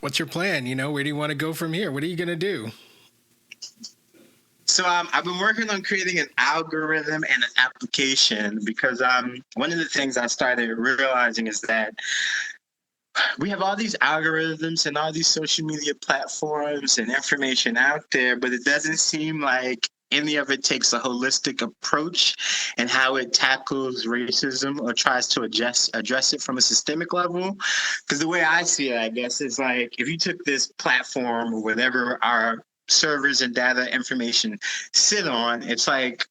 what's your plan? Where do you want to go from here? What are you going to do? So I've been working on creating an algorithm and an application because one of the things I started realizing is that we have all these algorithms and all these social media platforms and information out there, but it doesn't seem like any of it takes a holistic approach and how it tackles racism or tries to address it from a systemic level. Because the way I see it, I guess, is like if you took this platform or whatever our servers and data information sit on, it's like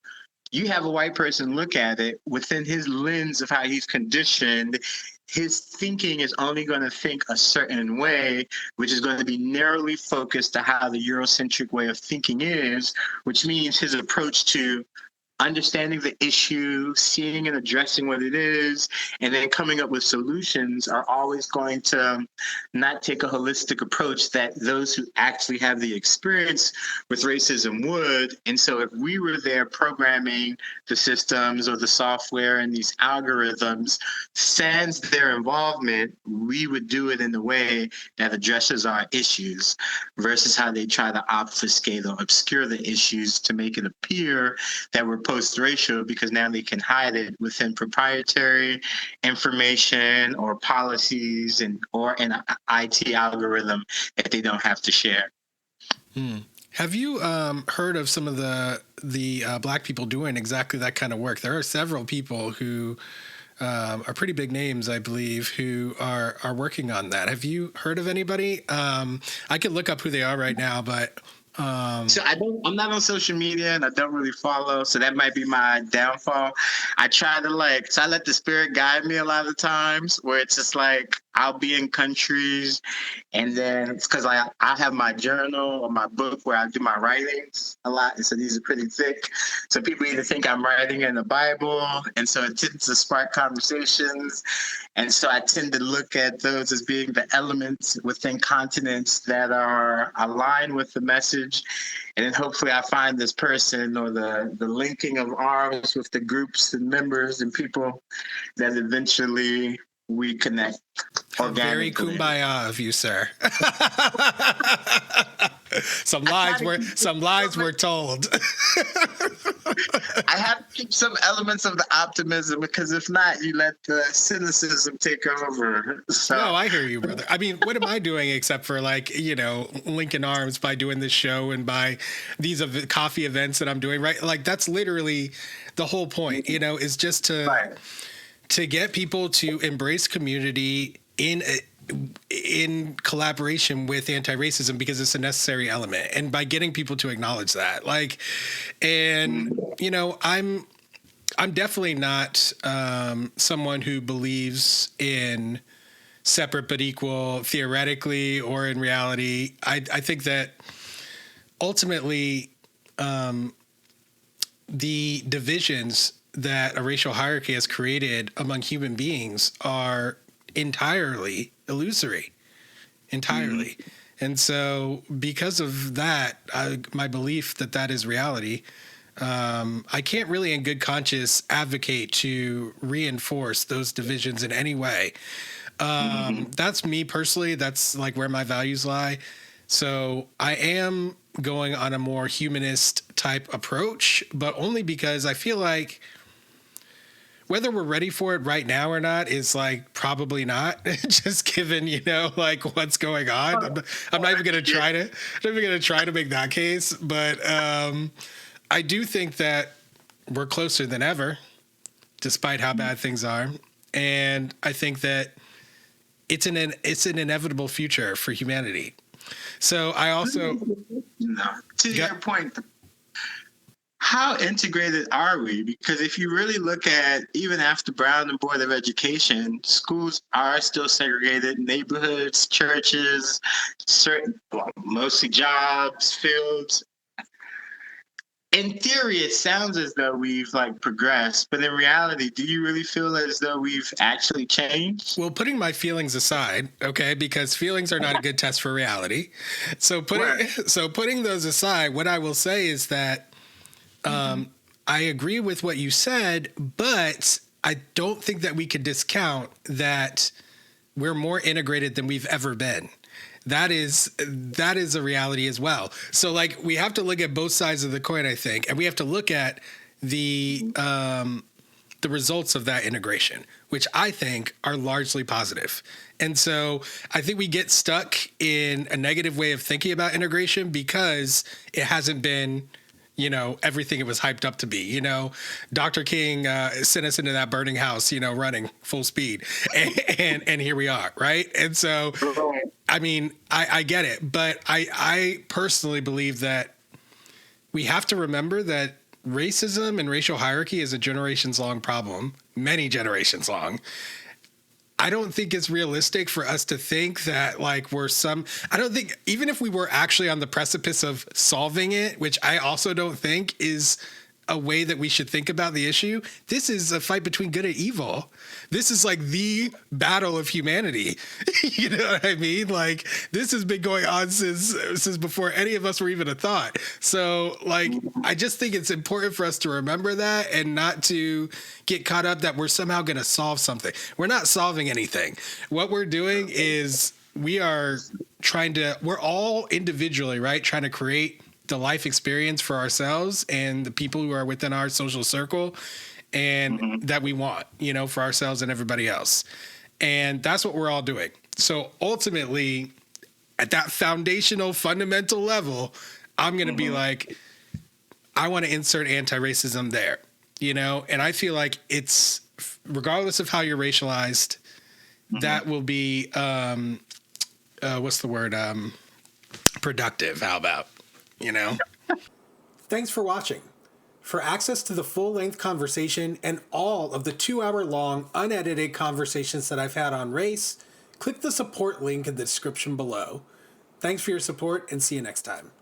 you have a white person look at it within his lens of how he's conditioned. His thinking is only going to think a certain way, which is going to be narrowly focused to how the Eurocentric way of thinking is, which means his approach to understanding the issue, seeing and addressing what it is, and then coming up with solutions are always going to not take a holistic approach that those who actually have the experience with racism would. And so if we were there programming the systems or the software and these algorithms, sans their involvement, we would do it in a way that addresses our issues versus how they try to obfuscate or obscure the issues to make it appear that we're post-racial because now they can hide it within proprietary information or policies or an IT algorithm that they don't have to share. Have you heard of some of the Black people doing exactly that kind of work? There are several people who are pretty big names, I believe, who are working on that. Have you heard of anybody? I could look up who they are right now, but so I'm not on social media and I don't really follow, so that might be my downfall. I try to I let the spirit guide me a lot of times where it's just like I'll be in countries and then it's because I have my journal or my book where I do my writings a lot, and so these are pretty thick. So people either think I'm writing in the Bible, and so it tends to spark conversations. And so I tend to look at those as being the elements within continents that are aligned with the message. And then hopefully I find this person or the linking of arms with the groups and members and people that eventually we connect organically. Very kumbaya of you, sir. Some lies were told. I have to keep some elements of the optimism because if not, you let the cynicism take over. So. No, I hear you, brother. I mean, what am I doing except for linking arms by doing this show and by these coffee events that I'm doing, right? Like that's literally the whole point, is just to get people to embrace community in collaboration with anti-racism because it's a necessary element, and by getting people to acknowledge that, I'm definitely not someone who believes in separate but equal theoretically or in reality. I think that ultimately the divisions that a racial hierarchy has created among human beings are entirely illusory, entirely. And so because of that, my belief that is reality, I can't really in good conscience advocate to reinforce those divisions in any way. That's me personally. That's like where my values lie. So I am going on a more humanist type approach, but only because I feel like whether we're ready for it right now or not is probably not, just given, what's going on. I'm not even going to try to make that case. But I do think that we're closer than ever, despite how bad things are. And I think that it's an inevitable future for humanity. So I also... To your point, how integrated are we? Because if you really look at, even after Brown and Board of Education, schools are still segregated, neighborhoods, churches, mostly jobs, fields. In theory, it sounds as though we've progressed, but in reality, do you really feel as though we've actually changed? Well, putting my feelings aside, okay, because feelings are not a good test for reality. So putting those aside, what I will say is that I agree with what you said, but I don't think that we can discount that we're more integrated than we've ever been. that is a reality as well. So like we have to look at both sides of the coin, I think, and we have to look at the results of that integration, which I think are largely positive. And so I think we get stuck in a negative way of thinking about integration because it hasn't been, everything it was hyped up to be. Dr. King sent us into that burning house, running full speed, and here we are, right? And so, I mean, I get it, but I personally believe that we have to remember that racism and racial hierarchy is a generations long problem, many generations long. I don't think it's realistic for us to think that like I don't think, even if we were actually on the precipice of solving it, which I also don't think is a way that we should think about the issue. This is a fight between good and evil. This is like the battle of humanity. You know what I mean? Like this has been going on since before any of us were even a thought. So like, I just think it's important for us to remember that and not to get caught up that we're somehow going to solve something. We're not solving anything. What we're doing is we're all individually, right, trying to create the life experience for ourselves and the people who are within our social circle and that we want, for ourselves and everybody else. And that's what we're all doing. So ultimately, at that foundational, fundamental level, I'm going to be like, I want to insert anti-racism there, and I feel like it's, regardless of how you're racialized, that will be, what's the word? Productive. How about? Thanks for watching. For access to the full-length conversation and all of the 2-hour-long unedited conversations that I've had on race, click the support link in the description below. Thanks for your support and see you next time.